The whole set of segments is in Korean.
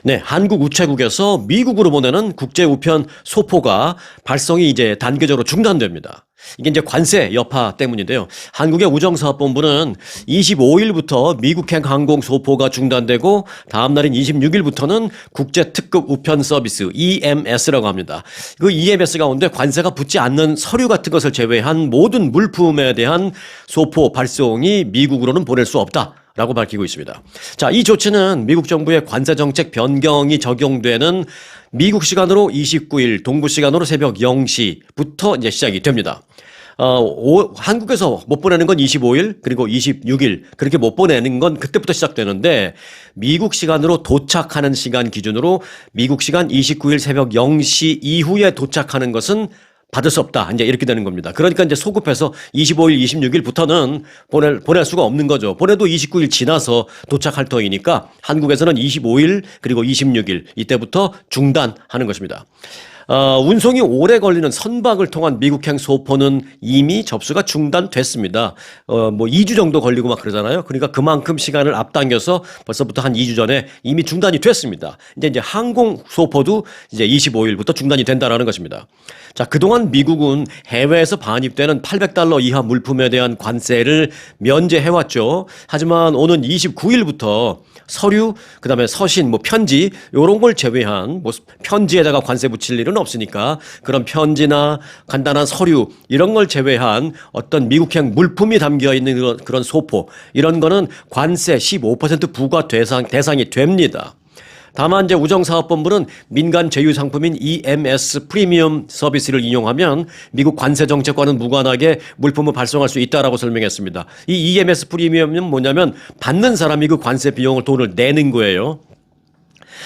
네, 한국 우체국에서 미국으로 보내는 국제 우편 소포가 발송이 이제 단계적으로 중단됩니다. 이게 이제 관세 여파 때문인데요. 한국의 우정사업본부는 25일부터 미국행 항공 소포가 중단되고 다음 날인 26일부터는 국제 특급 우편 서비스 EMS라고 합니다. 그 EMS 가운데 관세가 붙지 않는 서류 같은 것을 제외한 모든 물품에 대한 소포 발송이 미국으로는 보낼 수 없다. 라고 밝히고 있습니다. 자, 이 조치는 미국 정부의 관세 정책 변경이 적용되는 미국 시간으로 29일, 동부 시간으로 새벽 0시부터 이제 시작이 됩니다. 한국에서 못 보내는 건 25일, 그리고 26일, 그렇게 못 보내는 건 그때부터 시작되는데, 미국 시간으로 도착하는 시간 기준으로 미국 시간 29일 새벽 0시 이후에 도착하는 것은 받을 수 없다. 이제 이렇게 되는 겁니다. 그러니까 이제 소급해서 25일, 26일부터는 보낼 수가 없는 거죠. 보내도 29일 지나서 도착할 터이니까 한국에서는 25일 그리고 26일 이때부터 중단하는 것입니다. 운송이 오래 걸리는 선박을 통한 미국행 소포는 이미 접수가 중단됐습니다. 뭐 2주 정도 걸리고 막 그러잖아요. 그러니까 그만큼 시간을 앞당겨서 벌써부터 한 2주 전에 이미 중단이 됐습니다. 이제 항공 소포도 이제 25일부터 중단이 된다라는 것입니다. 자, 그동안 미국은 해외에서 반입되는 $800 이하 물품에 대한 관세를 면제해왔죠. 하지만 오는 29일부터 서류, 그다음에 서신, 뭐 편지 요런 걸 제외한 뭐 편지에다가 관세 붙일 일은 없으니까 그런 편지나 간단한 서류 이런 걸 제외한 어떤 미국행 물품이 담겨 있는 그런 소포 이런 거는 관세 15% 부과 대상이 됩니다. 다만 이제 우정사업본부는 민간 제휴 상품인 EMS 프리미엄 서비스를 이용하면 미국 관세 정책과는 무관하게 물품을 발송할 수 있다라고 설명했습니다. 이 EMS 프리미엄은 뭐냐면 받는 사람이 그 관세 비용을 돈을 내는 거예요.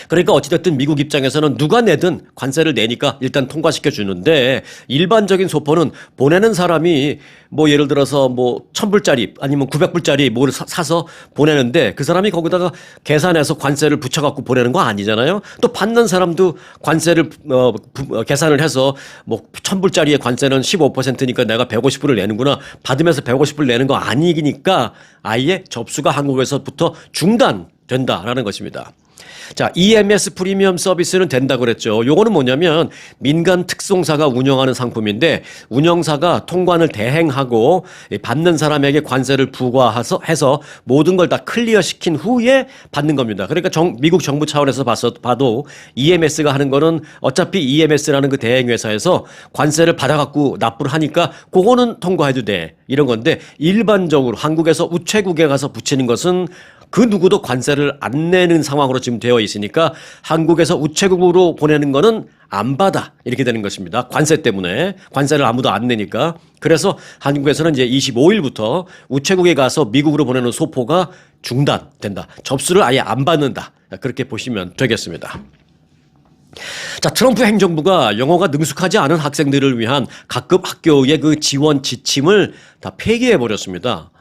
그러니까 어찌됐든 미국 입장에서는 누가 내든 관세를 내니까 일단 통과시켜 주는데 일반적인 소포는 보내는 사람이 뭐 예를 들어서 뭐 1,000불짜리 아니면 900불짜리 뭐를 사서 보내는데 그 사람이 거기다가 계산해서 관세를 붙여갖고 보내는 거 아니잖아요. 또 받는 사람도 관세를 계산을 해서 뭐 1,000불짜리의 관세는 15%니까 내가 150불을 내는구나. 받으면서 150불 내는 거 아니니까 아예 접수가 한국에서부터 중단된다라는 것입니다. 자, EMS 프리미엄 서비스는 된다고 그랬죠. 요거는 뭐냐면 민간 특송사가 운영하는 상품인데 운영사가 통관을 대행하고 받는 사람에게 관세를 부과해서 모든 걸 다 클리어시킨 후에 받는 겁니다. 그러니까 미국 정부 차원에서 봐도 EMS가 하는 거는 어차피 EMS라는 그 대행회사에서 관세를 받아갖고 납부를 하니까 그거는 통과해도 돼. 이런 건데 일반적으로 한국에서 우체국에 가서 붙이는 것은 그 누구도 관세를 안 내는 상황으로 지금 되어 있으니까 한국에서 우체국으로 보내는 거는 안 받아 이렇게 되는 것입니다. 관세 때문에 관세를 아무도 안 내니까. 그래서 한국에서는 이제 25일부터 우체국에 가서 미국으로 보내는 소포가 중단된다. 접수를 아예 안 받는다. 그렇게 보시면 되겠습니다. 자, 트럼프 행정부가 영어가 능숙하지 않은 학생들을 위한 각급 학교의 그 지원 지침을 다 폐기해 버렸습니다.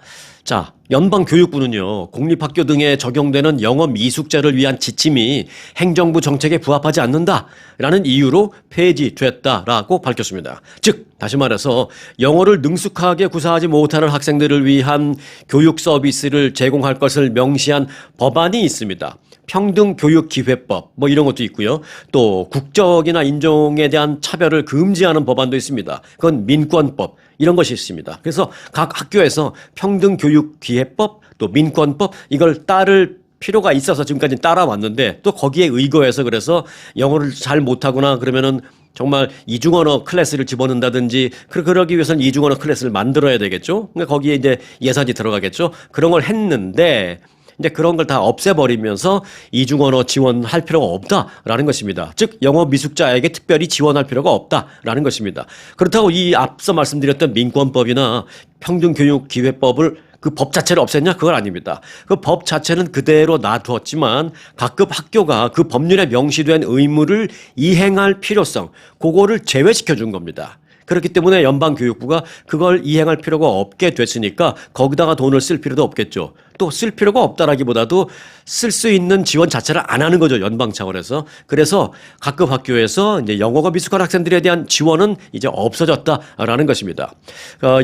자, 연방교육부는요, 공립학교 등에 적용되는 영어 미숙자를 위한 지침이 행정부 정책에 부합하지 않는다라는 이유로 폐지됐다라고 밝혔습니다. 즉, 다시 말해서 영어를 능숙하게 구사하지 못하는 학생들을 위한 교육 서비스를 제공할 것을 명시한 법안이 있습니다. 평등교육기회법 뭐 이런 것도 있고요. 또 국적이나 인종에 대한 차별을 금지하는 법안도 있습니다. 그건 민권법 이런 것이 있습니다. 그래서 각 학교에서 평등교육기회법 또 민권법 이걸 따를 필요가 있어서 지금까지 따라왔는데 또 거기에 의거해서 그래서 영어를 잘 못하거나 그러면은 정말 이중언어 클래스를 집어넣는다든지 그러기 위해서는 이중언어 클래스를 만들어야 되겠죠. 그러니까 거기에 이제 예산이 들어가겠죠. 그런 걸 했는데 이제 그런 걸 다 없애버리면서 이중언어 지원할 필요가 없다라는 것입니다. 즉 영어 미숙자에게 특별히 지원할 필요가 없다라는 것입니다. 그렇다고 이 앞서 말씀드렸던 민권법이나 평등교육기회법을 그 법 자체를 없앴냐? 그건 아닙니다. 그 법 자체는 그대로 놔두었지만 각급 학교가 그 법률에 명시된 의무를 이행할 필요성, 그거를 제외시켜 준 겁니다. 그렇기 때문에 연방교육부가 그걸 이행할 필요가 없게 됐으니까 거기다가 돈을 쓸 필요도 없겠죠. 또 쓸 필요가 없다라기보다도 쓸 수 있는 지원 자체를 안 하는 거죠. 연방 차원에서. 그래서 각급 학교에서 이제 영어가 미숙한 학생들에 대한 지원은 이제 없어졌다라는 것입니다.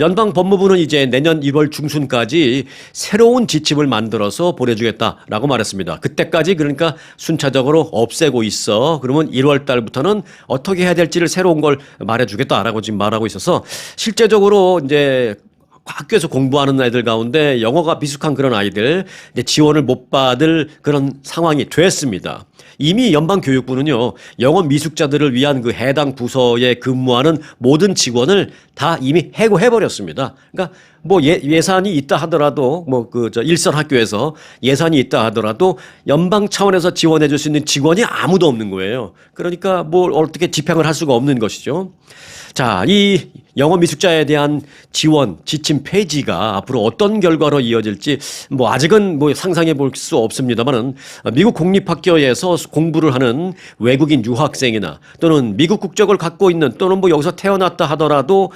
연방 법무부는 이제 내년 1월 중순까지 새로운 지침을 만들어서 보내주겠다라고 말했습니다. 그때까지 그러니까 순차적으로 없애고 있어. 그러면 1월 달부터는 어떻게 해야 될지를 새로운 걸 말해주겠다라고 지금 말하고 있어서 실제적으로 이제 학교에서 공부하는 아이들 가운데 영어가 미숙한 그런 아이들 이제 지원을 못 받을 그런 상황이 됐습니다. 이미 연방교육부는요, 영어 미숙자들을 위한 그 해당 부서에 근무하는 모든 직원을 다 이미 해고해버렸습니다. 그러니까 뭐 예산이 있다 하더라도 일선 학교에서 예산이 있다 하더라도 연방 차원에서 지원해 줄 수 있는 직원이 아무도 없는 거예요. 그러니까 뭘 어떻게 집행을 할 수가 없는 것이죠. 자, 이 영어 미숙자에 대한 지원 지침 폐지가 앞으로 어떤 결과로 이어질지 아직은 상상해 볼 수 없습니다만은 미국 공립학교에서 공부를 하는 외국인 유학생이나 또는 미국 국적을 갖고 있는 또는 여기서 태어났다 하더라도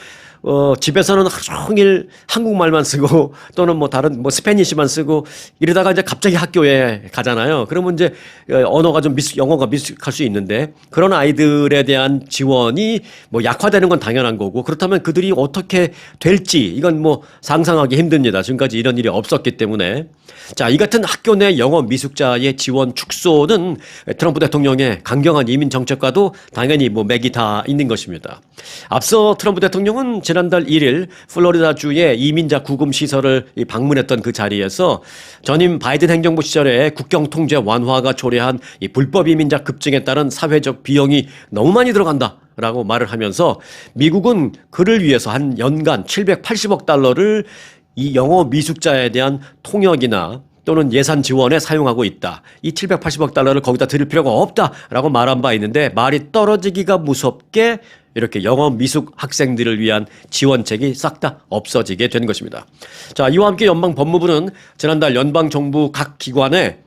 집에서는 하루 종일 한국말만 쓰고 또는 다른 스페니시만 쓰고 이러다가 이제 갑자기 학교에 가잖아요. 그러면 이제 언어가 영어가 미숙할 수 있는데 그런 아이들에 대한 지원이 약화되는 건 당연한 거고 그렇다면 그들이 어떻게 될지 이건 상상하기 힘듭니다. 지금까지 이런 일이 없었기 때문에. 자, 이 같은 학교 내 영어 미숙자의 지원 축소는 트럼프 대통령의 강경한 이민 정책과도 당연히 맥이 다 있는 것입니다. 앞서 트럼프 대통령은 지난달 1일 플로리다주의 이민자 구금 시설을 방문했던 그 자리에서 전임 바이든 행정부 시절에 국경 통제 완화가 초래한 이 불법 이민자 급증에 따른 사회적 비용이 너무 많이 들어간다. 라고 말을 하면서 미국은 그를 위해서 한 연간 780억 달러를 이 영어 미숙자에 대한 통역이나 또는 예산 지원에 사용하고 있다. 이 780억 달러를 거기다 드릴 필요가 없다라고 말한 바 있는데 말이 떨어지기가 무섭게 이렇게 영어 미숙 학생들을 위한 지원책이 싹 다 없어지게 된 것입니다. 자, 이와 함께 연방 법무부는 지난달 연방 정부 각 기관에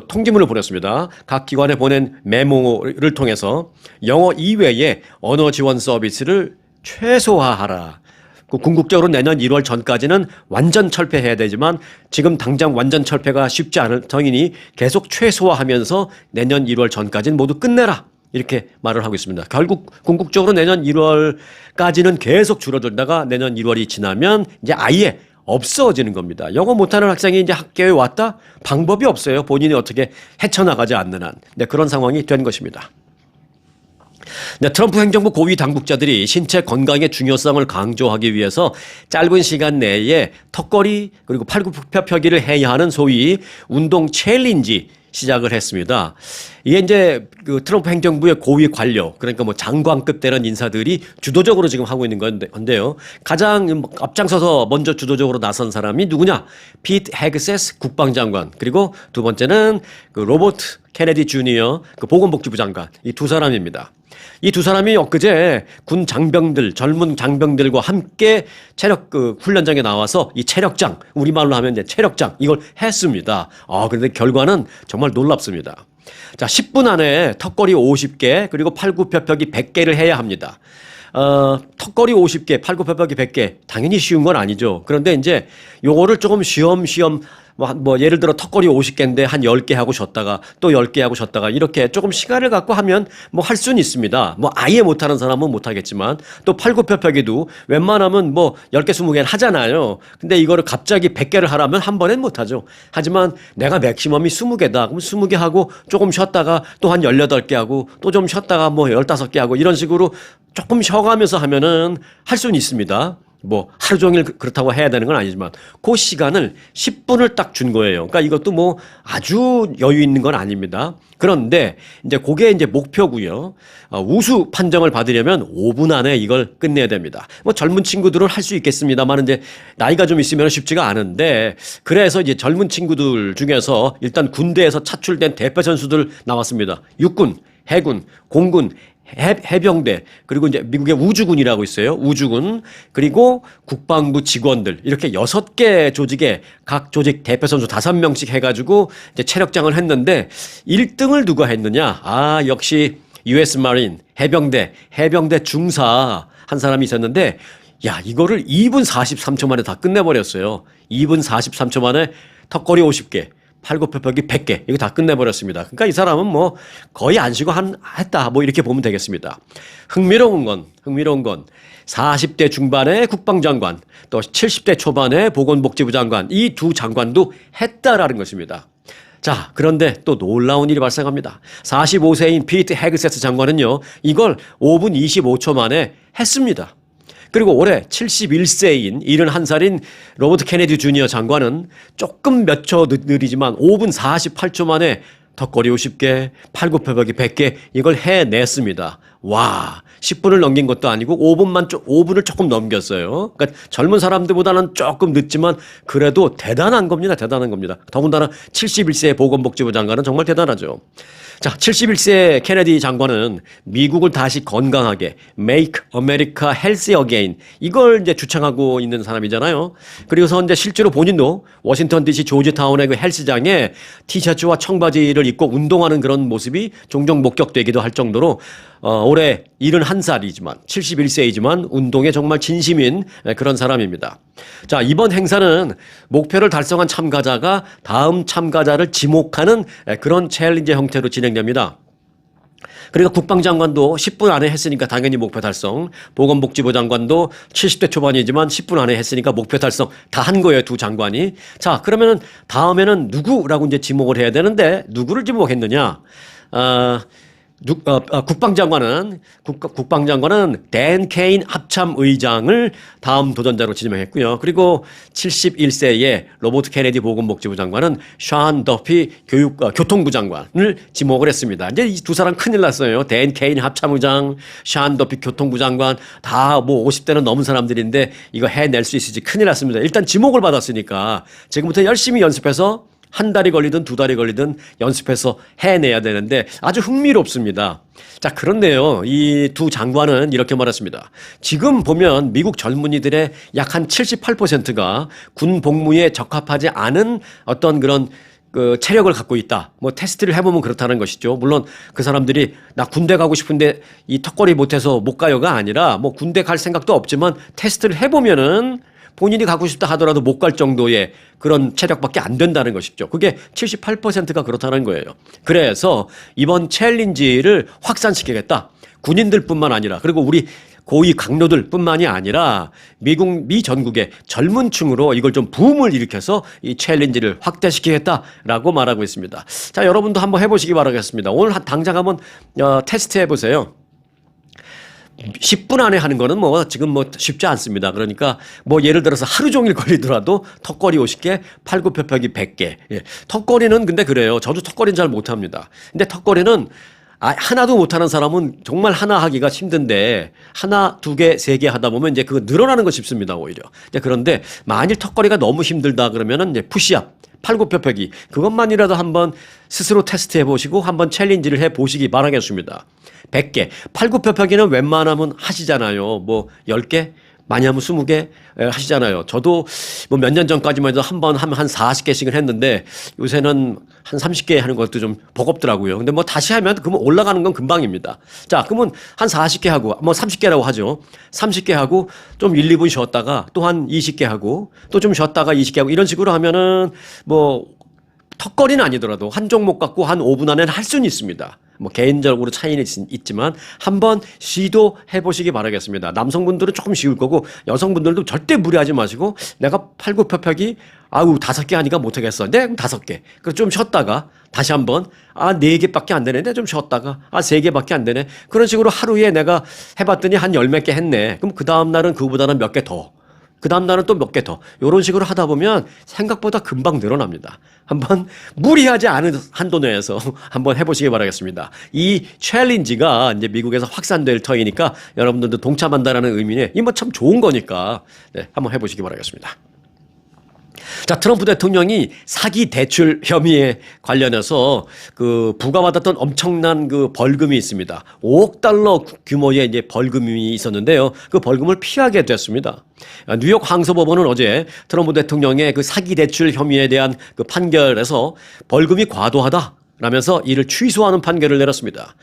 통지문을 보냈습니다. 각 기관에 보낸 메모를 통해서 영어 이외의 언어 지원 서비스를 최소화하라. 궁극적으로 내년 1월 전까지는 완전 철폐해야 되지만 지금 당장 완전 철폐가 쉽지 않을 터이니 계속 최소화하면서 내년 1월 전까지는 모두 끝내라. 이렇게 말을 하고 있습니다. 결국 궁극적으로 내년 1월까지는 계속 줄어들다가 내년 1월이 지나면 이제 아예 없어지는 겁니다. 영어 못하는 학생이 이제 학교에 왔다? 방법이 없어요. 본인이 어떻게 헤쳐나가지 않는 한. 네, 그런 상황이 된 것입니다. 네, 트럼프 행정부 고위 당국자들이 신체 건강의 중요성을 강조하기 위해서 짧은 시간 내에 턱걸이 그리고 팔굽혀펴기를 해야 하는 소위 운동 챌린지 시작을 했습니다. 이게 이제 트럼프 행정부의 고위 관료, 그러니까 장관급 되는 인사들이 주도적으로 지금 하고 있는 건데요. 가장 앞장서서 먼저 주도적으로 나선 사람이 누구냐? 피트 헤그세스 국방장관, 그리고 두 번째는 로버트 케네디 주니어 보건복지부 장관, 이 두 사람입니다. 이 두 사람이 엊그제 군 장병들, 젊은 장병들과 함께 체력 훈련장에 나와서 이 체력장, 우리말로 하면 이제 체력장 이걸 했습니다. 그런데 결과는 정말 놀랍습니다. 자, 10분 안에 턱걸이 50개 그리고 팔굽혀펴기 100개를 해야 합니다. 턱걸이 50개, 팔굽혀펴기 100개 당연히 쉬운 건 아니죠. 그런데 이제 요거를 조금 쉬엄쉬엄 예를 들어 턱걸이 50개인데 한 10개 하고 쉬었다가 또 10개 하고 쉬었다가 이렇게 조금 시간을 갖고 하면 할 수는 있습니다. 아예 못하는 사람은 못하겠지만 또 팔굽혀펴기도 웬만하면 10개, 20개는 하잖아요. 근데 이거를 갑자기 100개를 하라면 한 번엔 못하죠. 하지만 내가 맥시멈이 20개다. 그럼 20개 하고 조금 쉬었다가 또 한 18개 하고 또 좀 쉬었다가 15개 하고 이런 식으로 조금 쉬어가면서 하면은 할 수는 있습니다. 하루 종일 그렇다고 해야 되는 건 아니지만 그 시간을 10분을 딱 준 거예요. 그러니까 이것도 아주 여유 있는 건 아닙니다. 그런데 이제 그게 이제 목표고요. 우수 판정을 받으려면 5분 안에 이걸 끝내야 됩니다. 젊은 친구들은 할 수 있겠습니다만 이제 나이가 좀 있으면 쉽지가 않은데 그래서 이제 젊은 친구들 중에서 일단 군대에서 차출된 대표 선수들 나왔습니다. 육군, 해군, 공군, 해병대, 그리고 이제 미국의 우주군이라고 있어요. 우주군, 그리고 국방부 직원들, 이렇게 6개 조직에 각 조직 대표 선수 5명씩 해가지고 이제 체력장을 했는데 1등을 누가 했느냐? 역시 US 마린, 해병대 중사 한 사람이 있었는데, 이거를 2분 43초 만에 다 끝내버렸어요. 2분 43초 만에 턱걸이 50개, 팔굽혀펴기 100개, 이거 다 끝내버렸습니다. 그러니까 이 사람은 뭐 거의 안 쉬고 했다, 뭐 이렇게 보면 되겠습니다. 흥미로운 건 40대 중반의 국방장관, 또 70대 초반의 보건복지부 장관, 이 두 장관도 했다라는 것입니다. 자, 그런데 또 놀라운 일이 발생합니다. 45세인 피트 헤그세스 장관은요, 이걸 5분 25초 만에 했습니다. 그리고 올해 71세인 71살인 로버트 케네디 주니어 장관은 조금 몇 초 느리지만 5분 48초 만에 턱걸이 50개, 팔굽혀펴기 100개 이걸 해냈습니다. 와, 10분을 넘긴 것도 아니고 5분을 조금 넘겼어요. 그러니까 젊은 사람들보다는 조금 늦지만 그래도 대단한 겁니다. 대단한 겁니다. 더군다나 71세 보건복지부 장관은 정말 대단하죠. 자, 71세 케네디 장관은 미국을 다시 건강하게 Make America Healthy Again 이걸 이제 주창하고 있는 사람이잖아요. 그리고서 이제 실제로 본인도 워싱턴 DC 조지타운의 그 헬스장에 티셔츠와 청바지를 입고 운동하는 그런 모습이 종종 목격되기도 할 정도로 올해 71살이지만 71세이지만 운동에 정말 진심인 그런 사람입니다. 자, 이번 행사는 목표를 달성한 참가자가 다음 참가자를 지목하는 그런 챌린지 형태로 진행됩니다. 그러니까 국방장관도 10분 안에 했으니까 당연히 목표 달성, 보건복지부 장관도 70대 초반이지만 10분 안에 했으니까 목표 달성 다 한 거예요, 두 장관이. 자, 그러면은 다음에는 누구라고 이제 지목을 해야 되는데 누구를 지목했느냐? 국방장관은 댄 케인 합참의장을 다음 도전자로 지명했고요. 그리고 71세의 로버트 케네디 보건복지부 장관은 샤운 더피 교통부 장관을 지목을 했습니다. 이제 이 두 사람 큰일 났어요. 댄 케인 합참의장, 샤운 더피 교통부 장관 다 뭐 50대는 넘은 사람들인데 이거 해낼 수 있을지 큰일 났습니다. 일단 지목을 받았으니까 지금부터 열심히 연습해서 한 달이 걸리든 두 달이 걸리든 연습해서 해내야 되는데 아주 흥미롭습니다. 자, 그런데요, 이 두 장관은 이렇게 말했습니다. 지금 보면 미국 젊은이들의 약 한 78%가 군 복무에 적합하지 않은 어떤 그런 그 체력을 갖고 있다. 뭐 테스트를 해보면 그렇다는 것이죠. 물론 그 사람들이 나 군대 가고 싶은데 이 턱걸이 못해서 못 가요가 아니라 뭐 군대 갈 생각도 없지만 테스트를 해보면은 본인이 가고 싶다 하더라도 못 갈 정도의 그런 체력밖에 안 된다는 것이죠. 그게 78%가 그렇다는 거예요. 그래서 이번 챌린지를 확산시키겠다. 군인들뿐만 아니라 그리고 우리 고위 강료들뿐만이 아니라 미 전국의 젊은 층으로 이걸 좀 붐을 일으켜서 이 챌린지를 확대시키겠다라고 말하고 있습니다. 자, 여러분도 한번 해보시기 바라겠습니다. 오늘 당장 한번 테스트 해보세요. 10분 안에 하는 거는 뭐 지금 뭐 쉽지 않습니다. 그러니까 뭐 예를 들어서 하루 종일 걸리더라도 턱걸이 50개, 팔굽혀펴기 100개. 예. 턱걸이는 근데 그래요. 저도 턱걸이는 잘 못합니다. 근데 턱걸이는 하나도 못하는 사람은 정말 하나 하기가 힘든데 하나, 두 개, 세 개 하다 보면 이제 그거 늘어나는 거 쉽습니다, 오히려. 그런데 만일 턱걸이가 너무 힘들다 그러면은 이제 푸시업, 팔굽혀펴기 그것만이라도 한번 스스로 테스트해 보시고 한번 챌린지를 해 보시기 바라겠습니다. 100개. 팔굽혀펴기는 웬만하면 하시잖아요. 뭐 10개? 많이 하면 20개 하시잖아요. 저도 뭐 몇 년 전까지만 해도 한 번 하면 한 40개씩은 했는데 요새는 한 30개 하는 것도 좀 버겁더라고요. 근데 뭐 다시 하면 그러면 올라가는 건 금방입니다. 자, 그러면 한 40개 하고 뭐 30개라고 하죠. 30개 하고 좀 1, 2분 쉬었다가 또 한 20개 하고 또 좀 쉬었다가 20개 하고 이런 식으로 하면은 뭐 턱걸이는 아니더라도 한 종목 갖고 한 5분 안에는 할 수는 있습니다. 뭐 개인적으로 차이는 있지만 한번 시도해 보시기 바라겠습니다. 남성분들은 조금 쉬울 거고 여성분들도 절대 무리하지 마시고 내가 팔굽혀펴기 5개 하니까 못하겠어. 네, 그럼 5개. 그럼 좀 쉬었다가 다시 한번 4개밖에 안 되네. 좀 쉬었다가 3개밖에 안 되네. 그런 식으로 하루에 내가 해봤더니 한 10몇 개 했네. 그럼 그 다음 날은 그거보다는 몇 개 더. 그 다음 날은 또 몇 개 더. 이런 식으로 하다 보면 생각보다 금방 늘어납니다. 한번 무리하지 않은 한도 내에서 한번 해보시기 바라겠습니다. 이 챌린지가 이제 미국에서 확산될 터이니까 여러분들도 동참한다라는 의미에 이 뭐 참 좋은 거니까 네, 한번 해보시기 바라겠습니다. 자, 트럼프 대통령이 사기 대출 혐의에 관련해서 그 부과받았던 엄청난 그 벌금이 있습니다. 5억 달러 규모의 이제 벌금이 있었는데요. 그 벌금을 피하게 됐습니다. 뉴욕 항소법원은 어제 트럼프 대통령의 그 사기 대출 혐의에 대한 그 판결에서 벌금이 과도하다. 라면서 이를 취소하는 판결을 내렸습니다.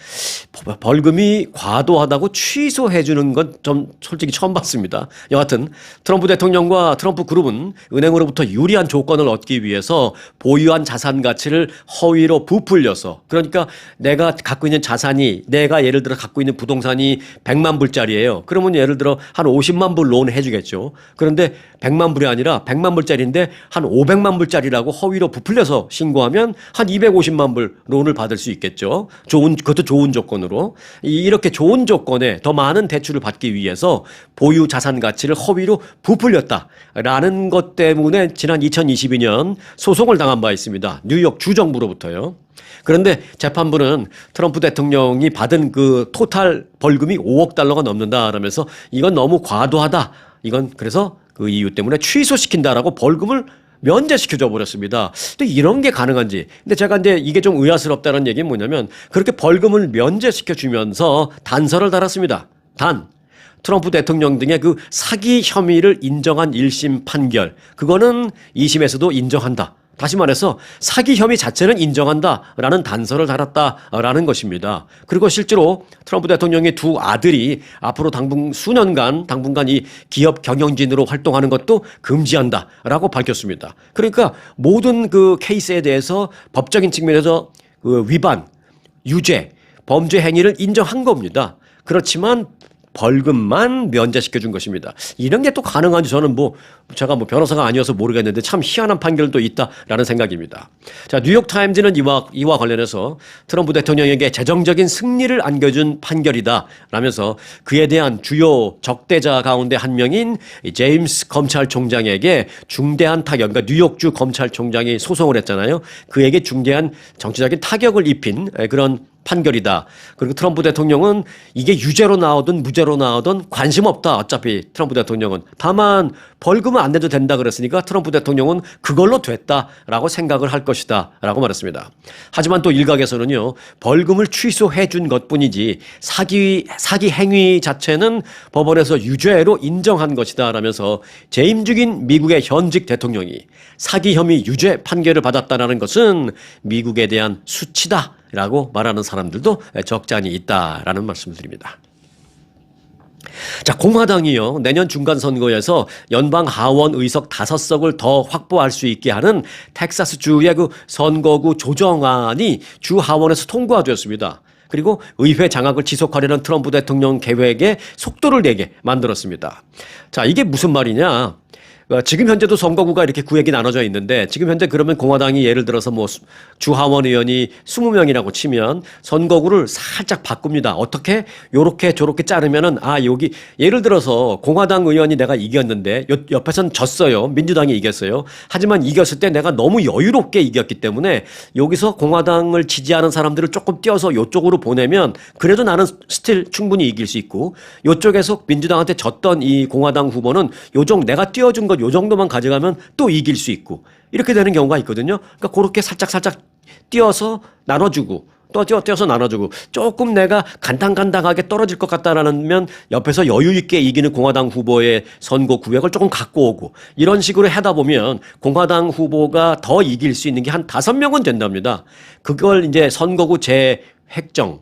벌금이 과도하다고 취소해 주는 건 좀 솔직히 처음 봤습니다. 여하튼 트럼프 대통령과 트럼프 그룹은 은행으로부터 유리한 조건을 얻기 위해서 보유한 자산 가치를 허위로 부풀려서, 그러니까 내가 갖고 있는 자산이, 내가 예를 들어 갖고 있는 부동산이 100만 불짜리예요. 그러면 예를 들어 한 50만 불 론 해주겠죠. 그런데 100만 불이 아니라 100만 불짜리인데 한 500만 불짜리라고 허위로 부풀려서 신고하면 한 250만 불 론을 받을 수 있겠죠. 그것도 좋은 조건으로. 이렇게 좋은 조건에 더 많은 대출을 받기 위해서 보유 자산 가치를 허위로 부풀렸다라는 것 때문에 지난 2022년 소송을 당한 바 있습니다. 뉴욕 주정부로부터요. 그런데 재판부는 트럼프 대통령이 받은 그 토탈 벌금이 5억 달러가 넘는다라면서 이건 너무 과도하다. 이건 그래서 그 이유 때문에 취소시킨다라고 벌금을 면제시켜줘 버렸습니다. 또 이런 게 가능한지. 근데 제가 이제 이게 좀 의아스럽다는 얘기는 뭐냐면 그렇게 벌금을 면제시켜 주면서 단서를 달았습니다. 트럼프 대통령 등의 그 사기 혐의를 인정한 1심 판결. 그거는 2심에서도 인정한다. 다시 말해서 사기 혐의 자체는 인정한다라는 단서를 달았다라는 것입니다. 그리고 실제로 트럼프 대통령의 두 아들이 앞으로 당분간 이 기업 경영진으로 활동하는 것도 금지한다라고 밝혔습니다. 그러니까 모든 그 케이스에 대해서 법적인 측면에서 그 위반, 유죄, 범죄 행위를 인정한 겁니다. 그렇지만 벌금만 면제시켜 준 것입니다. 이런 게 또 가능한지 저는 제가 변호사가 아니어서 모르겠는데 참 희한한 판결도 있다라는 생각입니다. 자, 뉴욕타임즈는 이와 관련해서 트럼프 대통령에게 재정적인 승리를 안겨준 판결이다 라면서 그에 대한 주요 적대자 가운데 한 명인 제임스 검찰총장에게 중대한 타격, 그러니까 뉴욕주 검찰총장이 소송을 했잖아요. 그에게 중대한 정치적인 타격을 입힌 그런 판결이다. 그리고 트럼프 대통령은 이게 유죄로 나오든 무죄로 나오든 관심 없다. 어차피 트럼프 대통령은. 다만 벌금은 안 내도 된다 그랬으니까 트럼프 대통령은 그걸로 됐다라고 생각을 할 것이다 라고 말했습니다. 하지만 또 일각에서는요. 벌금을 취소해 준 것뿐이지 사기 행위 자체는 법원에서 유죄로 인정한 것이다 라면서 재임 중인 미국의 현직 대통령이 사기 혐의 유죄 판결을 받았다는 것은 미국에 대한 수치다 라고 말하는 사람들도 적잖이 있다라는 말씀을 드립니다. 자, 공화당이요. 내년 중간선거에서 연방 하원 의석 5석을 더 확보할 수 있게 하는 텍사스주의 그 선거구 조정안이 주 하원에서 통과되었습니다. 그리고 의회 장악을 지속하려는 트럼프 대통령 계획에 속도를 내게 만들었습니다. 자, 이게 무슨 말이냐? 지금 현재도 선거구가 이렇게 구획이 나눠져 있는데 지금 현재 그러면 공화당이 예를 들어서 주하원 의원이 20명이라고 치면 선거구를 살짝 바꿉니다. 어떻게? 요렇게 저렇게 자르면은 여기 예를 들어서 공화당 의원이 내가 이겼는데 옆에선 졌어요. 민주당이 이겼어요. 하지만 이겼을 때 내가 너무 여유롭게 이겼기 때문에 여기서 공화당을 지지하는 사람들을 조금 띄어서 요쪽으로 보내면 그래도 나는 스틸 충분히 이길 수 있고 요쪽에서 민주당한테 졌던 이 공화당 후보는 내가 띄워준 것 요 정도만 가져가면 또 이길 수 있고 이렇게 되는 경우가 있거든요. 그러니까 그렇게 살짝 띄어서 나눠주고 또 띄어서 나눠주고 조금 내가 간당간당하게 떨어질 것 같다라면 옆에서 여유 있게 이기는 공화당 후보의 선거 구획을 조금 갖고 오고 이런 식으로 하다 보면 공화당 후보가 더 이길 수 있는 게 한 5명은 된답니다. 그걸 이제 선거구 재획정,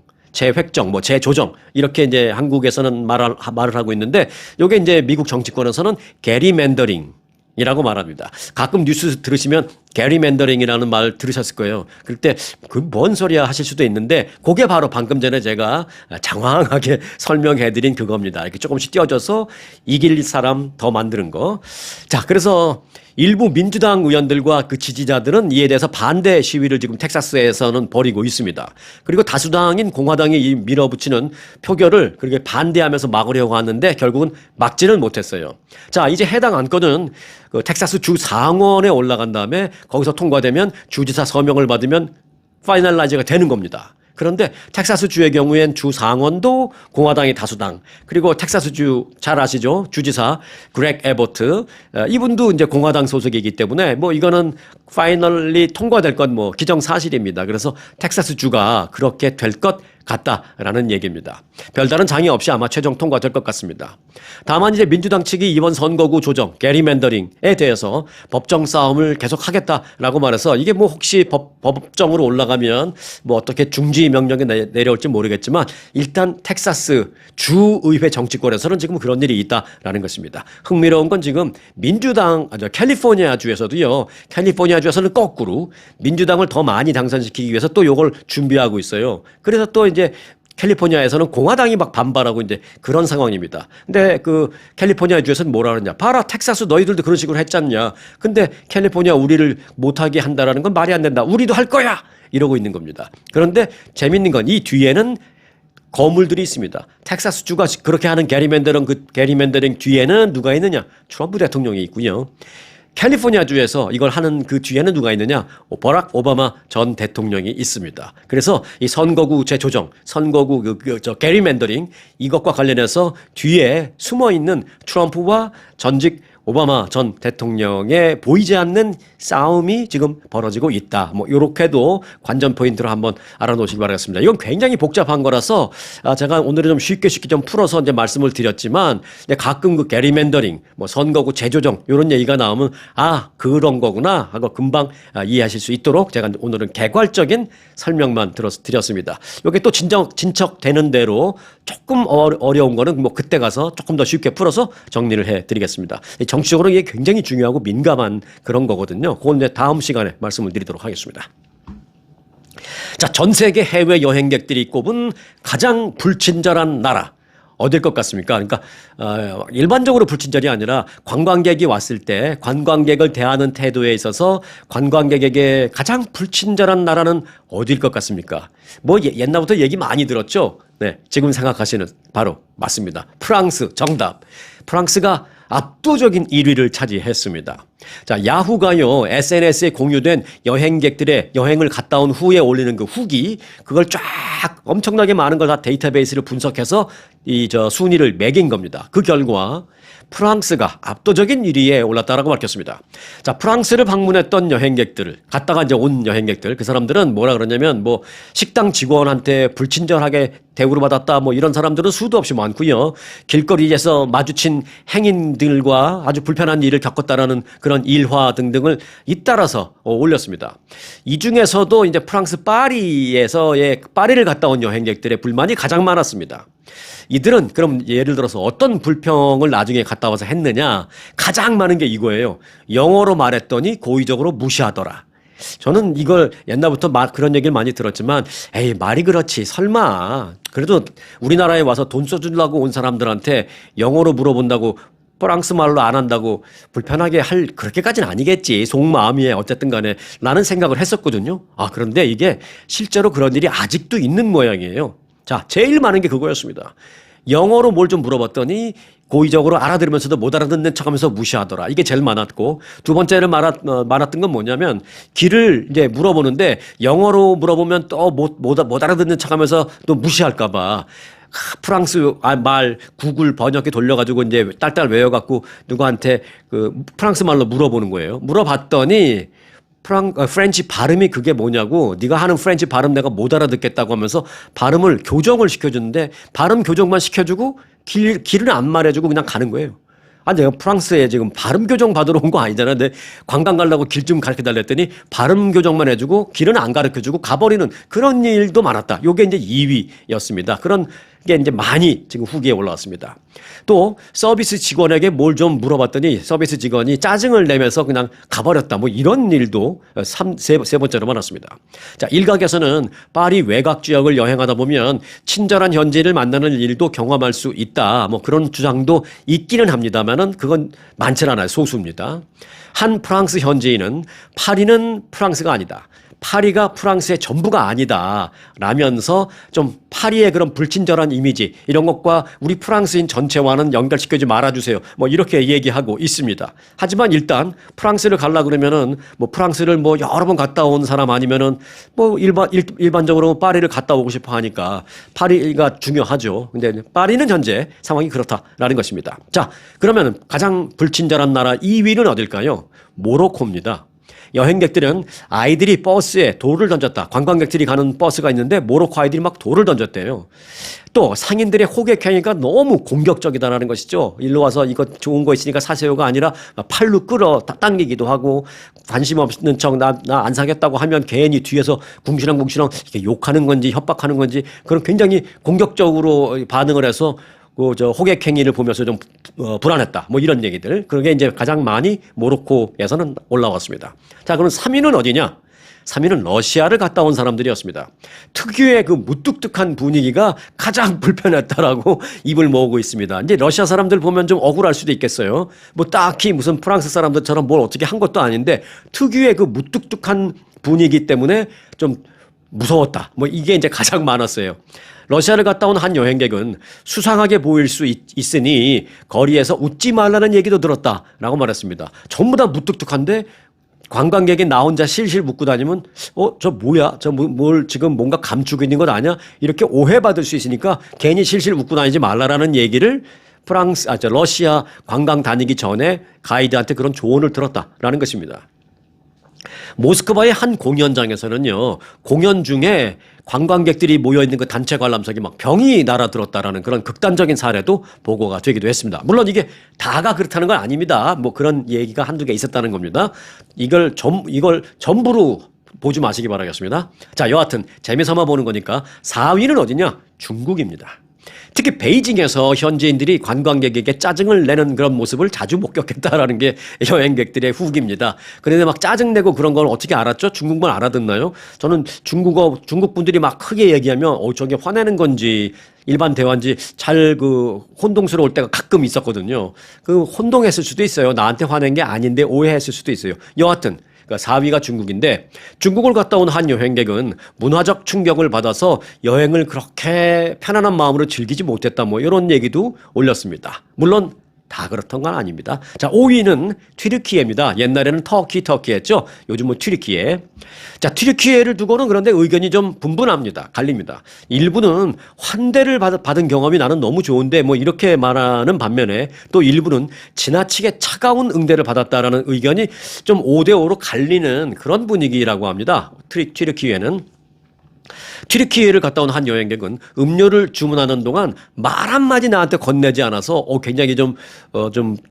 재조정 이렇게 이제 한국에서는 말을 하고 있는데 이게 이제 미국 정치권에서는 게리맨더링이라고 말합니다. 가끔 뉴스 들으시면 게리맨더링이라는 말 들으셨을 거예요. 그럴 때 그 뭔 소리야 하실 수도 있는데 그게 바로 방금 전에 제가 장황하게 설명해드린 그겁니다. 이렇게 조금씩 띄워져서 이길 사람 더 만드는 거. 자, 그래서 일부 민주당 의원들과 그 지지자들은 이에 대해서 반대 시위를 지금 텍사스에서는 벌이고 있습니다. 그리고 다수당인 공화당이 이 밀어붙이는 표결을 그렇게 반대하면서 막으려고 하는데 결국은 막지는 못했어요. 자, 이제 해당 안건은 그 텍사스 주 상원에 올라간 다음에 거기서 통과되면 주지사 서명을 받으면 파이널라이즈가 되는 겁니다. 그런데 텍사스주의 경우엔 주 상원도 공화당이 다수당, 그리고 텍사스주 잘 아시죠? 주지사 그렉 에버트, 이분도 이제 공화당 소속이기 때문에 이거는 파이널리 통과될 건 기정사실입니다. 그래서 텍사스주가 그렇게 될 것 같다라는 얘기입니다. 별다른 장애 없이 아마 최종 통과될 것 같습니다. 다만 이제 민주당 측이 이번 선거구 조정, 게리맨더링에 대해서 법정 싸움을 계속하겠다라고 말해서 이게 뭐 혹시 법정으로 올라가면 뭐 어떻게 중지 명령이 내려올지 모르겠지만 일단 텍사스 주의회 정치권에서는 지금 그런 일이 있다라는 것입니다. 흥미로운 건 지금 민주당, 캘리포니아 주에서도요. 캘리포니아 주에서는 거꾸로 민주당을 더 많이 당선시키기 위해서 또 이걸 준비하고 있어요. 그래서 또 이제 캘리포니아에서는 공화당이 막 반발하고 이제 그런 상황입니다. 근데 그 캘리포니아 주에서는 뭐라 그러냐. 봐라, 텍사스 너희들도 그런 식으로 했잖냐. 근데 캘리포니아 우리를 못하게 한다라는 건 말이 안 된다. 우리도 할 거야. 이러고 있는 겁니다. 그런데 재밌는 건 이 뒤에는 거물들이 있습니다. 텍사스 주가 그렇게 하는 게리맨더링 뒤에는 누가 있느냐? 트럼프 대통령이 있고요. 캘리포니아 주에서 이걸 하는 그 뒤에는 누가 있느냐? 버락 오바마 전 대통령이 있습니다. 그래서 이 선거구 재조정, 선거구 게리맨더링 이것과 관련해서 뒤에 숨어 있는 트럼프와 전직 오바마 전 대통령의 보이지 않는 싸움이 지금 벌어지고 있다. 뭐 이렇게도 관전 포인트로 한번 알아놓으시기 바라겠습니다. 이건 굉장히 복잡한 거라서 제가 오늘은 좀 쉽게 좀 풀어서 이제 말씀을 드렸지만 가끔 그 게리맨더링, 뭐 선거구 재조정 이런 얘기가 나오면 그런 거구나 하고 금방 이해하실 수 있도록 제가 오늘은 개괄적인 설명만 드렸습니다. 이게 또 진척되는 대로 조금 어려운 거는 뭐 그때 가서 조금 더 쉽게 풀어서 정리를 해드리겠습니다. 정치적으로 이게 굉장히 중요하고 민감한 그런 거거든요. 그건 이제 다음 시간에 말씀을 드리도록 하겠습니다. 자, 전 세계 해외 여행객들이 꼽은 가장 불친절한 나라. 어딜 것 같습니까? 그러니까 일반적으로 불친절이 아니라 관광객이 왔을 때 관광객을 대하는 태도에 있어서 관광객에게 가장 불친절한 나라는 어딜 것 같습니까? 뭐 옛날부터 얘기 많이 들었죠? 네, 지금 생각하시는 바로 맞습니다. 프랑스 정답. 프랑스가 압도적인 1위를 차지했습니다. 자, 야후가요, SNS에 공유된 여행객들의 여행을 갔다 온 후에 올리는 그 후기, 그걸 쫙 엄청나게 많은 걸 다 데이터베이스를 분석해서 순위를 매긴 겁니다. 그 결과 프랑스가 압도적인 1위에 올랐다라고 밝혔습니다. 자, 프랑스를 방문했던 여행객들, 갔다가 이제 온 여행객들, 그 사람들은 뭐라 그러냐면 뭐 식당 직원한테 불친절하게 대우를 받았다, 뭐 이런 사람들은 수도 없이 많고요. 길거리에서 마주친 행인들과 아주 불편한 일을 겪었다라는 그런 일화 등등을 잇따라서 올렸습니다. 이 중에서도 이제 프랑스 파리를 갔다 온 여행객들의 불만이 가장 많았습니다. 이들은 그럼 예를 들어서 어떤 불평을 나중에 갔다 와서 했느냐? 가장 많은 게 이거예요. 영어로 말했더니 고의적으로 무시하더라. 저는 이걸 옛날부터 그런 얘기를 많이 들었지만 에이, 말이 그렇지 설마. 그래도 우리나라에 와서 돈 써주려고 온 사람들한테 영어로 물어본다고 프랑스 말로 안 한다고 불편하게 할 그렇게까지는 아니겠지. 속마음이에 어쨌든 간에 라는 생각을 했었거든요. 그런데 이게 실제로 그런 일이 아직도 있는 모양이에요. 자, 제일 많은 게 그거였습니다. 영어로 뭘 좀 물어봤더니 고의적으로 알아들으면서도 못 알아듣는 척하면서 무시하더라. 이게 제일 많았고, 두 번째로 많았던 건 뭐냐면 길을 이제 물어보는데 영어로 물어보면 또 못 알아듣는 척하면서 또 무시할까봐 프랑스 말 구글 번역기 돌려가지고 이제 딸딸 외워갖고 누구한테 그 프랑스 말로 물어보는 거예요. 물어봤더니 프렌치 발음이 그게 뭐냐고, 네가 하는 프렌치 발음 내가 못 알아듣겠다고 하면서 발음을 교정을 시켜주는데 발음 교정만 시켜주고 길을 안 말해주고 그냥 가는 거예요. 내가 프랑스에 지금 발음 교정 받으러 온 거 아니잖아. 근데 관광 가려고 길 좀 가르쳐 달라 했더니 발음 교정만 해주고 길은 안 가르쳐주고 가버리는 그런 일도 많았다. 요게 이제 2위였습니다. 그런 게 이제 많이 지금 후기에 올라왔습니다. 또 서비스 직원에게 뭘 좀 물어봤더니 서비스 직원이 짜증을 내면서 그냥 가버렸다. 뭐 이런 일도 세 번째로 많았습니다. 자, 일각에서는 파리 외곽 지역을 여행하다 보면 친절한 현지인을 만나는 일도 경험할 수 있다. 뭐 그런 주장도 있기는 합니다만은 그건 많지는 않아요. 소수입니다. 한 프랑스 현지인은 파리는 프랑스가 아니다. 파리가 프랑스의 전부가 아니다 라면서 좀 파리의 그런 불친절한 이미지 이런 것과 우리 프랑스인 전체와는 연결시키지 말아주세요. 뭐 이렇게 얘기하고 있습니다. 하지만 일단 프랑스를 가려고 그러면은 뭐 프랑스를 뭐 여러 번 갔다 온 사람 아니면은 뭐 일반적으로 파리를 갔다 오고 싶어 하니까 파리가 중요하죠. 근데 파리는 현재 상황이 그렇다라는 것입니다. 자, 그러면 가장 불친절한 나라 2위는 어딜까요? 모로코입니다. 여행객들은 아이들이 버스에 돌을 던졌다. 관광객들이 가는 버스가 있는데 모로코 아이들이 막 돌을 던졌대요. 또 상인들의 호객행위가 너무 공격적이다라는 것이죠. 일로 와서 이거 좋은 거 있으니까 사세요가 아니라 팔로 끌어 당기기도 하고 관심 없는 척 나 안 사겠다고 하면 괜히 뒤에서 궁시렁궁시렁 이렇게 욕하는 건지 협박하는 건지 그런 굉장히 공격적으로 반응을 해서 저 호객행위를 보면서 좀 불안했다. 뭐 이런 얘기들. 그게 이제 가장 많이 모로코에서는 올라왔습니다. 자, 그럼 3위는 어디냐? 3위는 러시아를 갔다 온 사람들이었습니다. 특유의 그 무뚝뚝한 분위기가 가장 불편했다라고 입을 모으고 있습니다. 이제 러시아 사람들 보면 좀 억울할 수도 있겠어요. 뭐 딱히 무슨 프랑스 사람들처럼 뭘 어떻게 한 것도 아닌데 특유의 그 무뚝뚝한 분위기 때문에 좀 무서웠다. 뭐 이게 이제 가장 많았어요. 러시아를 갔다 온 한 여행객은 수상하게 보일 수 있으니 거리에서 웃지 말라는 얘기도 들었다라고 말했습니다. 전부 다 무뚝뚝한데 관광객이 나 혼자 실실 웃고 다니면 저 뭐야? 뭘 지금 뭔가 감추고 있는 것 아니야? 이렇게 오해받을 수 있으니까 괜히 실실 웃고 다니지 말라라는 얘기를 러시아 관광 다니기 전에 가이드한테 그런 조언을 들었다라는 것입니다. 모스크바의 한 공연장에서는요, 공연 중에 관광객들이 모여있는 그 단체 관람석이 막 병이 날아들었다라는 그런 극단적인 사례도 보고가 되기도 했습니다. 물론 이게 다가 그렇다는 건 아닙니다. 뭐 그런 얘기가 한두 개 있었다는 겁니다. 이걸 전부로 보지 마시기 바라겠습니다. 자, 여하튼 재미삼아 보는 거니까 4위는 어디냐? 중국입니다. 특히 베이징에서 현지인들이 관광객에게 짜증을 내는 그런 모습을 자주 목격했다라는 게 여행객들의 후기입니다. 그런데 막 짜증내고 그런 걸 어떻게 알았죠? 중국말 알아듣나요? 저는 중국 분들이 막 크게 얘기하면 저게 화내는 건지 일반 대화인지 잘 혼동스러울 때가 가끔 있었거든요. 혼동했을 수도 있어요. 나한테 화낸 게 아닌데 오해했을 수도 있어요. 여하튼 그러니까 4위가 중국인데 중국을 갔다 온 한 여행객은 문화적 충격을 받아서 여행을 그렇게 편안한 마음으로 즐기지 못했다. 뭐 이런 얘기도 올렸습니다. 물론 다 그렇던 건 아닙니다. 자, 5위는 튀르키예입니다. 옛날에는 터키했죠. 요즘은 튀르키예. 자, 튀르키예를 두고는 그런데 의견이 좀 분분합니다. 갈립니다. 일부는 환대를 받은 경험이 나는 너무 좋은데 뭐 이렇게 말하는 반면에 또 일부는 지나치게 차가운 응대를 받았다라는 의견이 좀 5대5로 갈리는 그런 분위기라고 합니다. 튀르키예는. 튀르키예를 갔다 온 한 여행객은 음료를 주문하는 동안 말 한마디 나한테 건네지 않아서 굉장히 좀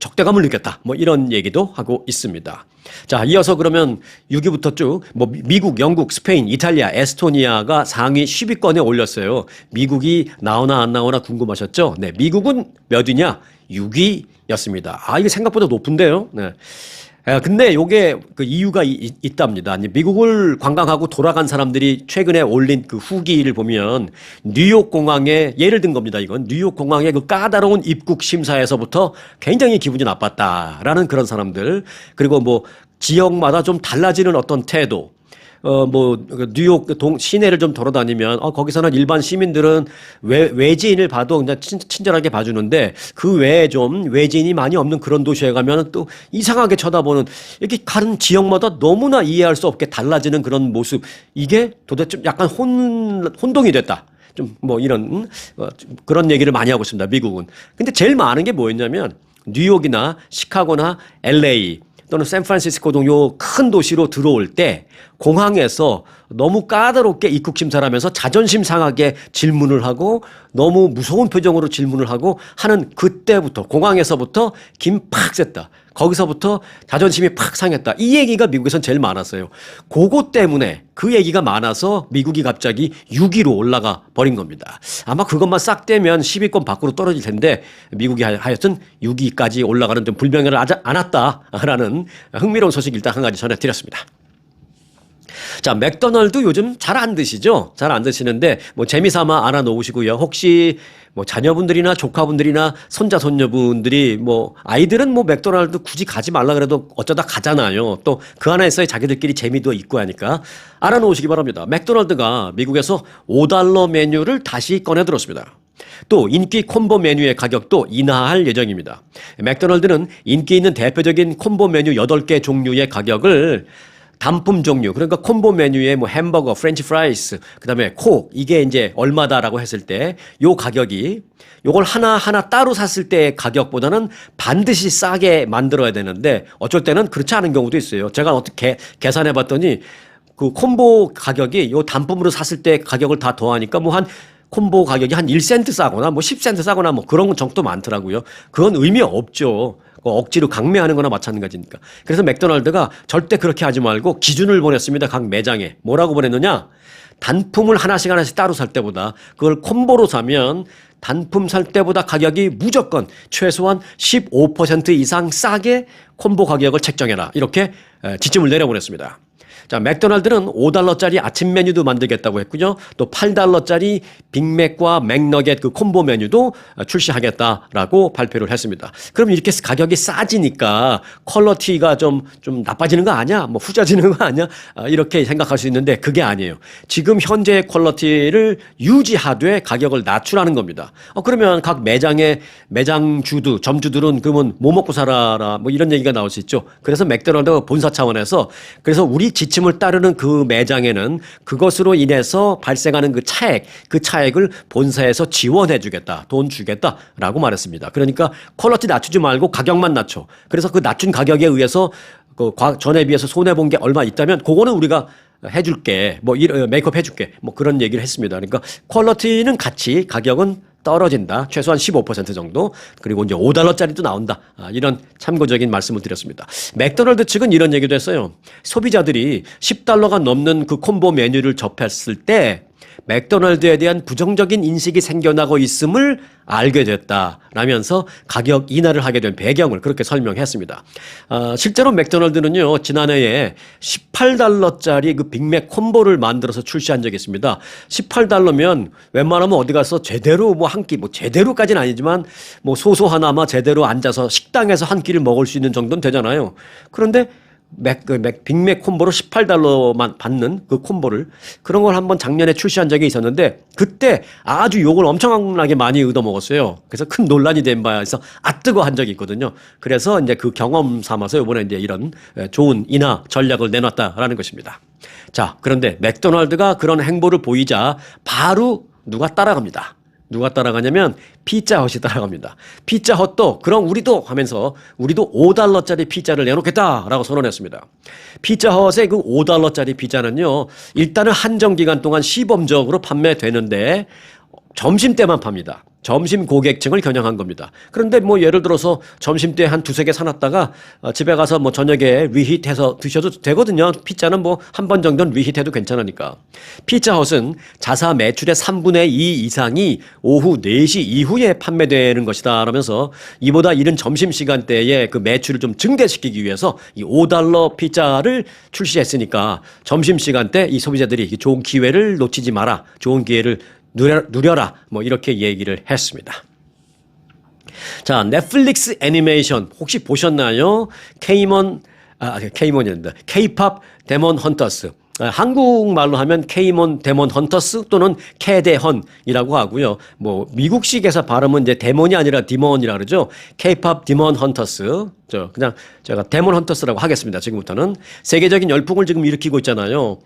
적대감을 느꼈다. 뭐 이런 얘기도 하고 있습니다. 자, 이어서 그러면 6위부터 쭉 미국, 영국, 스페인, 이탈리아, 에스토니아가 상위 10위권에 올렸어요. 미국이 나오나 안 나오나 궁금하셨죠? 네, 미국은 몇 위냐? 6위였습니다. 이게 생각보다 높은데요. 네. 근데 요게 그 이유가 있답니다. 미국을 관광하고 돌아간 사람들이 최근에 올린 그 후기를 보면 뉴욕 공항에 예를 든 겁니다. 이건 뉴욕 공항의 그 까다로운 입국 심사에서부터 굉장히 기분이 나빴다라는 그런 사람들, 그리고 뭐 지역마다 좀 달라지는 어떤 태도, 뉴욕 시내를 좀 돌아다니면, 거기서는 일반 시민들은 외지인을 봐도 그냥 친절하게 봐주는데, 그 외에 좀 외지인이 많이 없는 그런 도시에 가면 또 이상하게 쳐다보는, 이렇게 다른 지역마다 너무나 이해할 수 없게 달라지는 그런 모습. 이게 도대체 좀 약간 혼동이 됐다. 좀 이런, 그런 얘기를 많이 하고 있습니다. 미국은. 근데 제일 많은 게 뭐였냐면, 뉴욕이나 시카고나 LA, 또는 샌프란시스코 등 요 큰 도시로 들어올 때 공항에서 너무 까다롭게 입국 심사를 하면서 자존심 상하게 질문을 하고 너무 무서운 표정으로 질문을 하고 하는 그때부터 공항에서부터 김 팍 쐈다. 거기서부터 자존심이 팍 상했다. 이 얘기가 미국에선 제일 많았어요. 그거 때문에 그 얘기가 많아서 미국이 갑자기 6위로 올라가 버린 겁니다. 아마 그것만 싹 떼면 10위권 밖으로 떨어질 텐데 미국이 하여튼 6위까지 올라가는 좀 불명예를 안았다라는 흥미로운 소식 일단 한 가지 전해드렸습니다. 자, 맥도날드 요즘 잘 안 드시죠? 잘 안 드시는데 재미삼아 알아놓으시고요. 혹시 자녀분들이나 조카분들이나 손자 손녀분들이 아이들은 맥도날드 굳이 가지 말라 그래도 어쩌다 가잖아요. 또 그 안에서의 자기들끼리 재미도 있고 하니까 알아놓으시기 바랍니다. 맥도날드가 미국에서 $5 메뉴를 다시 꺼내 들었습니다. 또 인기 콤보 메뉴의 가격도 인하할 예정입니다. 맥도날드는 인기 있는 대표적인 콤보 메뉴 8개 종류의 가격을 단품 종류, 그러니까 콤보 메뉴에 뭐 햄버거, 프렌치 프라이스, 그다음에 콕, 이게 이제 얼마다라고 했을 때 요 가격이 요걸 하나하나 따로 샀을 때의 가격보다는 반드시 싸게 만들어야 되는데 어쩔 때는 그렇지 않은 경우도 있어요. 제가 어떻게 계산해 봤더니 그 콤보 가격이 요 단품으로 샀을 때 가격을 다 더하니까 뭐 한 콤보 가격이 한 1센트 싸거나 뭐 10센트 싸거나 뭐 그런 정도 많더라고요. 그건 의미 없죠. 억지로 강매하는 거나 마찬가지니까. 그래서 맥도날드가 절대 그렇게 하지 말고 기준을 보냈습니다. 각 매장에. 뭐라고 보냈느냐? 단품을 하나씩 하나씩 따로 살 때보다 그걸 콤보로 사면 단품 살 때보다 가격이 무조건 최소한 15% 이상 싸게 콤보 가격을 책정해라. 이렇게 지침을 내려보냈습니다. 자, 맥도날드는 5달러짜리 아침 메뉴도 만들겠다고 했고요. 또 8달러짜리 빅맥과 맥너겟 그 콤보 메뉴도 출시하겠다라고 발표를 했습니다. 그럼 이렇게 가격이 싸지니까 퀄리티가 좀 나빠지는 거 아니야? 뭐 후져지는 거 아니야? 이렇게 생각할 수 있는데 그게 아니에요. 지금 현재의 퀄리티를 유지하되 가격을 낮추라는 겁니다. 그러면 각 매장의 매장주도 점주들은 그러면 뭐 먹고 살아라 뭐 이런 얘기가 나올 수 있죠. 그래서 맥도날드 본사 차원에서 그래서 우리 지침을 따르는 그 매장에는 그것으로 인해서 발생하는 그 차액을 본사에서 지원해 주겠다. 돈 주겠다라고 말했습니다. 그러니까 퀄리티 낮추지 말고 가격만 낮춰. 그래서 그 낮춘 가격에 의해서 그 전에 비해서 손해 본 게 얼마 있다면 그거는 우리가 해줄게. 뭐 메이크업 해줄게. 뭐 그런 얘기를 했습니다. 그러니까 퀄리티는 같이 가격은 떨어진다. 최소한 15% 정도. 그리고 이제 5달러짜리도 나온다. 이런 참고적인 말씀을 드렸습니다. 맥도날드 측은 이런 얘기도 했어요. 소비자들이 10달러가 넘는 그 콤보 메뉴를 접했을 때 맥도날드에 대한 부정적인 인식이 생겨나고 있음을 알게 됐다라면서 가격 인하를 하게 된 배경을 그렇게 설명했습니다. 실제로 맥도날드는요, 지난해에 18달러짜리 그 빅맥 콤보를 만들어서 출시한 적이 있습니다. 18달러면 웬만하면 어디 가서 제대로 뭐 한 끼, 뭐 제대로까지는 아니지만 뭐 소소하나마 제대로 앉아서 식당에서 한 끼를 먹을 수 있는 정도는 되잖아요. 그런데 빅맥 콤보로 18달러만 받는 그 콤보를 그런 걸 한번 작년에 출시한 적이 있었는데 그때 아주 욕을 엄청나게 많이 얻어먹었어요. 그래서 큰 논란이 된 바에서 뜨거 한 적이 있거든요. 그래서 이제 그 경험 삼아서 이번에 이제 이런 좋은 인하 전략을 내놨다라는 것입니다. 자, 그런데 맥도날드가 그런 행보를 보이자 바로 누가 따라갑니다. 누가 따라가냐면 피자헛이 따라갑니다. 피자헛도 그럼 우리도 하면서 우리도 5달러짜리 피자를 내놓겠다라고 선언했습니다. 피자헛의 그 5달러짜리 피자는요. 일단은 한정 기간 동안 시범적으로 판매되는데 점심때만 팝니다. 점심 고객층을 겨냥한 겁니다. 그런데 뭐 예를 들어서 점심때 한 두세 개 사놨다가 집에 가서 뭐 저녁에 리히트해서 드셔도 되거든요. 피자는 뭐 한 번 정도는 리히트해도 괜찮으니까. 피자헛은 자사 매출의 3분의 2 이상이 오후 4시 이후에 판매되는 것이다 라면서 이보다 이른 점심시간대에 그 매출을 좀 증대시키기 위해서 이 5달러 피자를 출시했으니까 점심시간대 이 소비자들이 좋은 기회를 놓치지 마라. 좋은 기회를 누려라. 뭐 이렇게 얘기를 했습니다. 자, 넷플릭스 애니메이션 혹시 보셨나요? 케이몬이란다. K-팝 데몬 헌터스. 한국말로 하면 케이몬 데몬 헌터스 또는 캐데헌이라고 하고요. 뭐 미국식에서 발음은 이제 데몬이 아니라 디몬이라 그러죠. K-팝 디몬 헌터스. 그냥 제가 데몬 헌터스라고 하겠습니다. 지금부터는 세계적인 열풍을 지금 일으키고 있잖아요.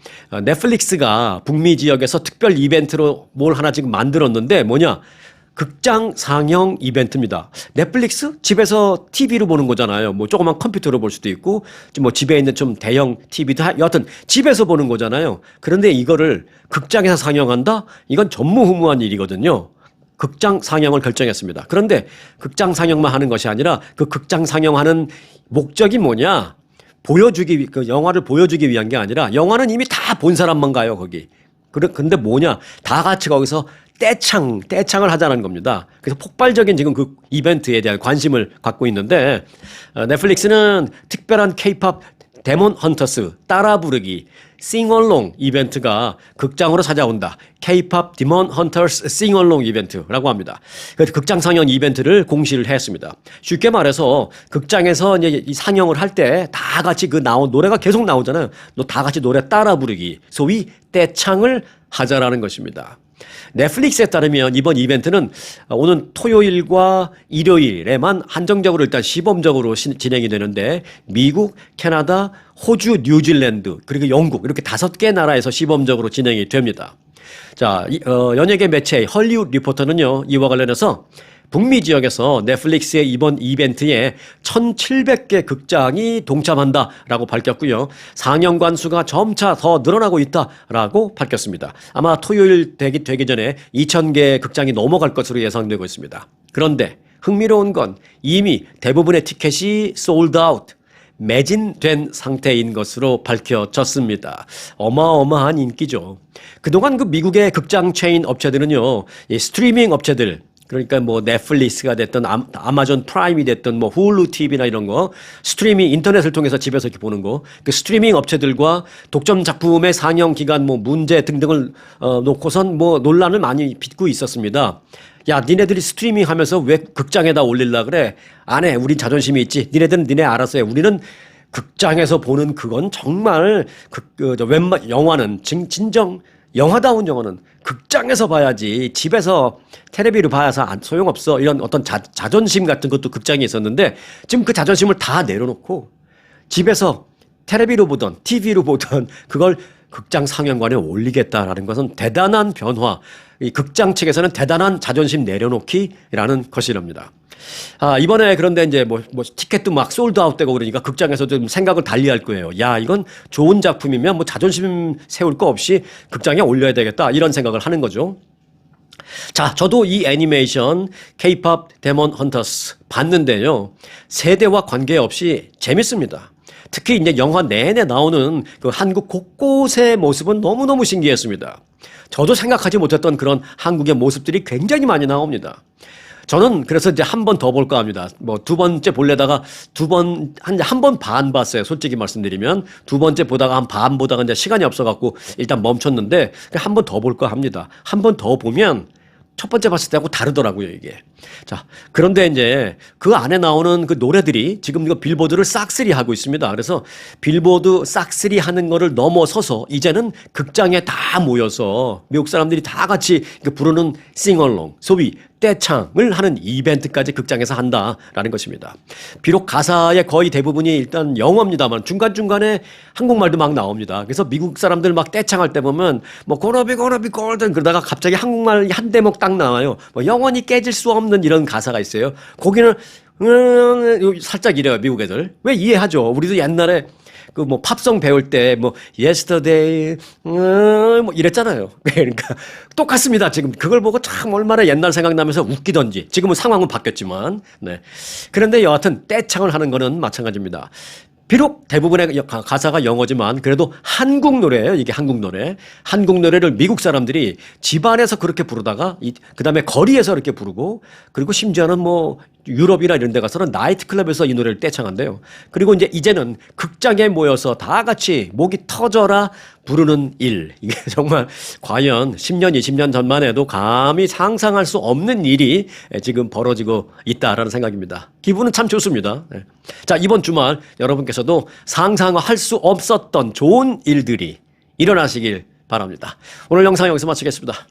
넷플릭스가 북미 지역에서 특별 이벤트로 뭘 하나 지금 만들었는데 뭐냐? 극장 상영 이벤트입니다. 넷플릭스? 집에서 TV로 보는 거잖아요. 뭐 조그만 컴퓨터로 볼 수도 있고, 뭐 집에 있는 좀 대형 TV도 여하튼 집에서 보는 거잖아요. 그런데 이거를 극장에서 상영한다? 이건 전무후무한 일이거든요. 극장 상영을 결정했습니다. 그런데 극장 상영만 하는 것이 아니라 그 극장 상영하는 목적이 뭐냐? 그 영화를 보여주기 위한 게 아니라 영화는 이미 다 본 사람만 가요, 거기. 근데 뭐냐? 다 같이 거기서 떼창을 하자는 겁니다. 그래서 폭발적인 지금 그 이벤트에 대한 관심을 갖고 있는데, 넷플릭스는 특별한 K-팝 데몬 헌터스 따라 부르기 싱얼롱 이벤트가 극장으로 찾아온다. K-팝 데몬 헌터스 싱얼롱 이벤트라고 합니다. 그래서 극장 상영 이벤트를 공시를 했습니다. 쉽게 말해서 극장에서 이제 이 상영을 할 때 다 같이 그 노래가 계속 나오잖아요. 다 같이 노래 따라 부르기, 소위 떼창을 하자라는 것입니다. 넷플릭스에 따르면 이번 이벤트는 오는 토요일과 일요일에만 한정적으로 일단 시범적으로 진행이 되는데 미국, 캐나다, 호주, 뉴질랜드 그리고 영국 이렇게 5개 나라에서 시범적으로 진행이 됩니다. 자, 연예계 매체 헐리우드 리포터는요, 이와 관련해서 북미 지역에서 넷플릭스의 이번 이벤트에 1,700개 극장이 동참한다라고 밝혔고요. 상영관 수가 점차 더 늘어나고 있다라고 밝혔습니다. 아마 토요일 되기 전에 2,000개 극장이 넘어갈 것으로 예상되고 있습니다. 그런데 흥미로운 건 이미 대부분의 티켓이 솔드 아웃, 매진된 상태인 것으로 밝혀졌습니다. 어마어마한 인기죠. 그동안 그 미국의 극장 체인 업체들은요, 이 스트리밍 업체들, 그러니까 뭐 넷플릭스가 됐든 아마존 프라임이 됐든 뭐 훌루 TV나 이런 거 스트리밍 인터넷을 통해서 집에서 이렇게 보는 거 그 스트리밍 업체들과 독점 작품의 상영 기간 뭐 문제 등등을 놓고선 뭐 논란을 많이 빚고 있었습니다. 야, 니네들이 스트리밍 하면서 왜 극장에다 올릴라 그래? 안 해. 우린 자존심이 있지. 니네들은 니네 알아서 해. 우리는 극장에서 보는 그건 정말 영화는 진정 영화다운 영화는 극장에서 봐야지 집에서 텔레비로 봐서 소용없어 이런 어떤 자존심 같은 것도 극장에 있었는데 지금 그 자존심을 다 내려놓고 집에서 텔레비로 보던 TV로 보던 그걸 극장 상영관에 올리겠다라는 것은 대단한 변화, 이 극장 측에서는 대단한 자존심 내려놓기라는 것이랍니다. 이번에 그런데 이제 뭐 티켓도 막 솔드아웃 되고 그러니까 극장에서 좀 생각을 달리 할 거예요. 야, 이건 좋은 작품이면 뭐 자존심 세울 거 없이 극장에 올려야 되겠다. 이런 생각을 하는 거죠. 자, 저도 이 애니메이션 K-pop 데몬 헌터스 봤는데요. 세대와 관계없이 재밌습니다. 특히 이제 영화 내내 나오는 그 한국 곳곳의 모습은 너무너무 신기했습니다. 저도 생각하지 못했던 그런 한국의 모습들이 굉장히 많이 나옵니다. 저는 그래서 이제 한 번 더 볼까 합니다. 뭐 2번째 볼래다가 한 번 반 봤어요. 솔직히 말씀드리면 2번째 보다가 한 반 보다가 이제 시간이 없어갖고 일단 멈췄는데 한 번 더 볼까 합니다. 한 번 더 보면 첫 번째 봤을 때하고 다르더라고요, 이게. 자, 그런데 이제 그 안에 나오는 그 노래들이 지금 이거 빌보드를 싹쓸이 하고 있습니다. 그래서 빌보드 싹쓸이 하는 거를 넘어서서 이제는 극장에 다 모여서 미국 사람들이 다 같이 부르는 싱얼롱, 소위 떼창을 하는 이벤트까지 극장에서 한다라는 것입니다. 비록 가사의 거의 대부분이 일단 영어입니다만 중간중간에 한국말도 막 나옵니다. 그래서 미국 사람들 막 떼창할 때 보면 뭐 고너비 골든 그러다가 갑자기 한국말 한 대목 딱 나와요. 뭐 영원히 깨질 수 없는 이런 가사가 있어요. 거기는 살짝 이래요, 미국 애들. 왜 이해하죠? 우리도 옛날에 그 뭐 팝송 배울 때 뭐 yesterday 뭐 이랬잖아요. 그러니까 똑같습니다. 지금 그걸 보고 참 얼마나 옛날 생각나면서 웃기던지. 지금은 상황은 바뀌었지만. 네. 그런데 여하튼 떼창을 하는 거는 마찬가지입니다. 비록 대부분의 가사가 영어지만 그래도 한국 노래예요. 이게 한국 노래. 한국 노래를 미국 사람들이 집안에서 그렇게 부르다가 그다음에 거리에서 이렇게 부르고 그리고 심지어는 뭐 유럽이나 이런 데 가서는 나이트클럽에서 이 노래를 떼창한대요. 그리고 이제는 극장에 모여서 다 같이 목이 터져라 부르는 일. 이게 정말 과연 10년, 20년 전만 해도 감히 상상할 수 없는 일이 지금 벌어지고 있다라는 생각입니다. 기분은 참 좋습니다. 자, 이번 주말 여러분께서도 상상할 수 없었던 좋은 일들이 일어나시길 바랍니다. 오늘 영상 여기서 마치겠습니다.